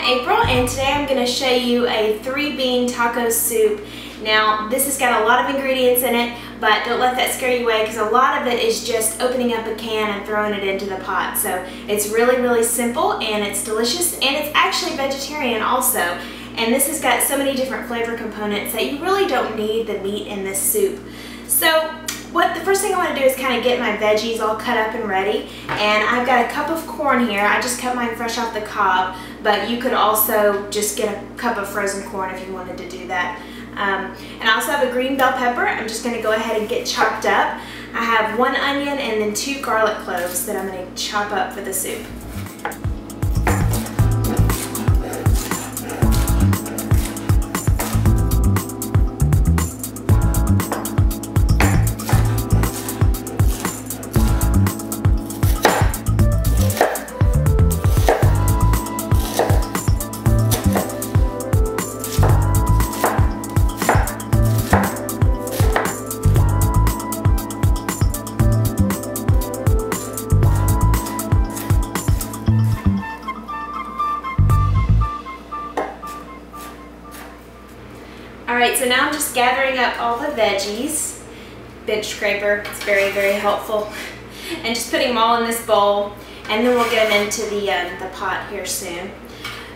April, and today I'm going to show you a 3-bean taco soup. Now this has got a lot of ingredients in it, but don't let that scare you away because a lot of it is just opening up a can and throwing it into the pot. So it's really simple and it's delicious, and it's actually vegetarian also. And this has got so many different flavor components that you really don't need the meat in this soup. So the first thing I want to do is kind of get my veggies all cut up and ready. And I've got a cup of corn here. I just cut mine fresh off the cob, but you could also just get a cup of frozen corn if you wanted to do that. And I also have a green bell pepper. I'm just going to go ahead and get chopped up. I have 1 onion and then 2 garlic cloves that I'm going to chop up for the soup. Alright, so now I'm just gathering up all the veggies. Bench scraper, it's very helpful. And just putting them all in this bowl, and then we'll get them into the pot here soon.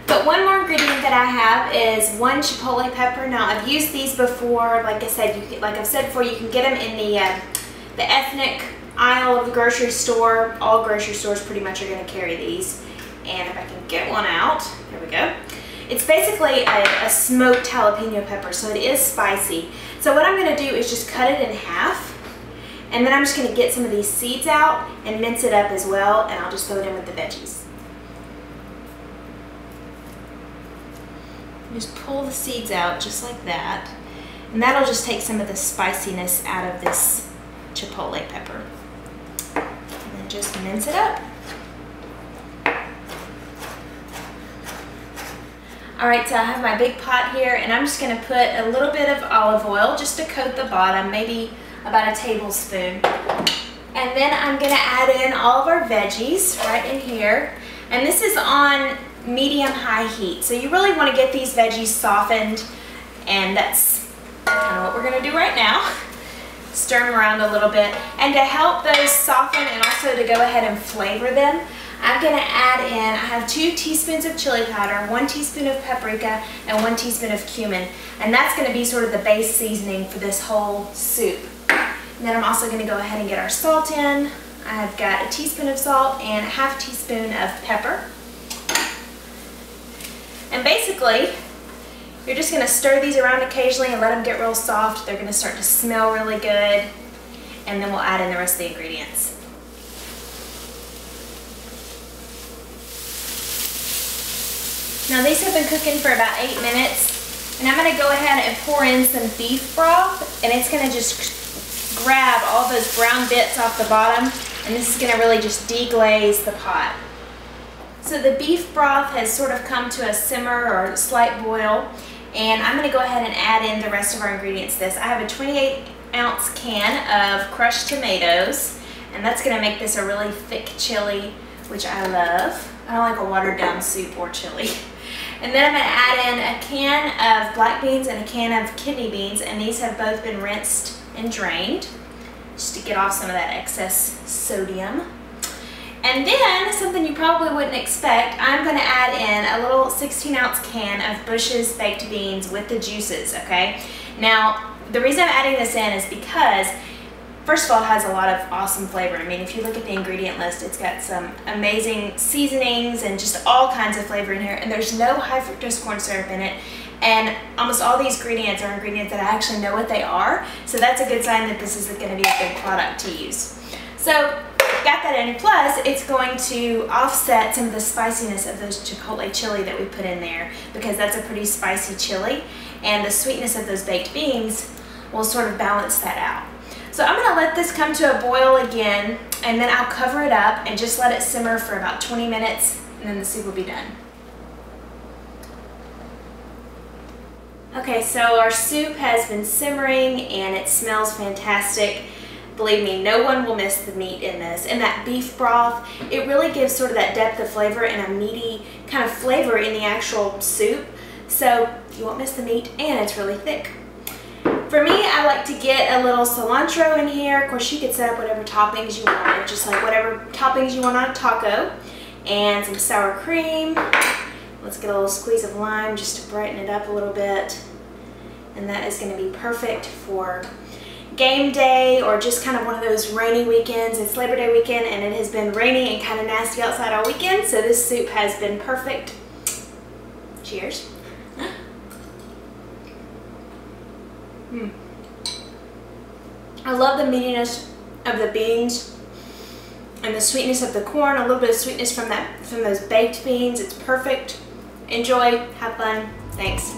But one more ingredient that I have is 1 Chipotle pepper. Now I've used these before. Like I said, like I've said before, you can get them in the ethnic aisle of the grocery store. All grocery stores pretty much are going to carry these. And if I can get one out, there we go. It's basically a smoked jalapeno pepper, so it is spicy. So what I'm going to do is just cut it in half, and then I'm just going to get some of these seeds out and mince it up as well, and I'll just throw it in with the veggies. Just pull the seeds out just like that, and that'll just take some of the spiciness out of this chipotle pepper. And then just mince it up. Alright, so I have my big pot here, and I'm just going to put a little bit of olive oil just to coat the bottom, maybe about a tablespoon. And then I'm going to add in all of our veggies right in here. And this is on medium-high heat. So you really want to get these veggies softened, and that's kind of what we're going to do right now. Stir them around a little bit. And to help those soften and also to go ahead and flavor them, I'm going to add in, I have 2 teaspoons of chili powder, 1 teaspoon of paprika, and 1 teaspoon of cumin. And that's going to be sort of the base seasoning for this whole soup. And then I'm also going to go ahead and get our salt in. I've got a teaspoon of salt and a ½ teaspoon of pepper. And basically, you're just going to stir these around occasionally and let them get real soft. They're going to start to smell really good. And then we'll add in the rest of the ingredients. Now these have been cooking for about 8 minutes, and I'm going to go ahead and pour in some beef broth, and it's going to just grab all those brown bits off the bottom, and this is going to really just deglaze the pot. So the beef broth has sort of come to a simmer or a slight boil, and I'm going to go ahead and add in the rest of our ingredients to this. I have a 28-ounce can of crushed tomatoes, and that's going to make this a really thick chili, which I love. I don't like a watered down soup or chili. And then I'm going to add in a can of black beans and a can of kidney beans, and these have both been rinsed and drained just to get off some of that excess sodium. And then, something you probably wouldn't expect, I'm going to add in a little 16-ounce can of Bush's baked beans with the juices, okay? Now, the reason I'm adding this in is because, first of all, it has a lot of awesome flavor. I mean, if you look at the ingredient list, it's got some amazing seasonings and just all kinds of flavor in here. And there's no high fructose corn syrup in it. And almost all these ingredients are ingredients that I actually know what they are. So that's a good sign that this is going to be a good product to use. So, got that in. Plus, it's going to offset some of the spiciness of those chipotle chili that we put in there, because that's a pretty spicy chili. And the sweetness of those baked beans will sort of balance that out. So I'm going to let this come to a boil again, and then I'll cover it up and just let it simmer for about 20 minutes, and then the soup will be done. Okay, so our soup has been simmering and it smells fantastic. Believe me, no one will miss the meat in this. And that beef broth, it really gives sort of that depth of flavor and a meaty kind of flavor in the actual soup. So you won't miss the meat, and it's really thick. For me, I like to get a little cilantro in here. Of course, you could set up whatever toppings you want, just like whatever toppings you want on a taco. And some sour cream. Let's get a little squeeze of lime just to brighten it up a little bit. And that is going to be perfect for game day or just kind of one of those rainy weekends. It's Labor Day weekend and it has been rainy and kind of nasty outside all weekend, so this soup has been perfect. Cheers. I love the meatiness of the beans and the sweetness of the corn, a little bit of sweetness from those baked beans. It's perfect. Enjoy, have fun. Thanks.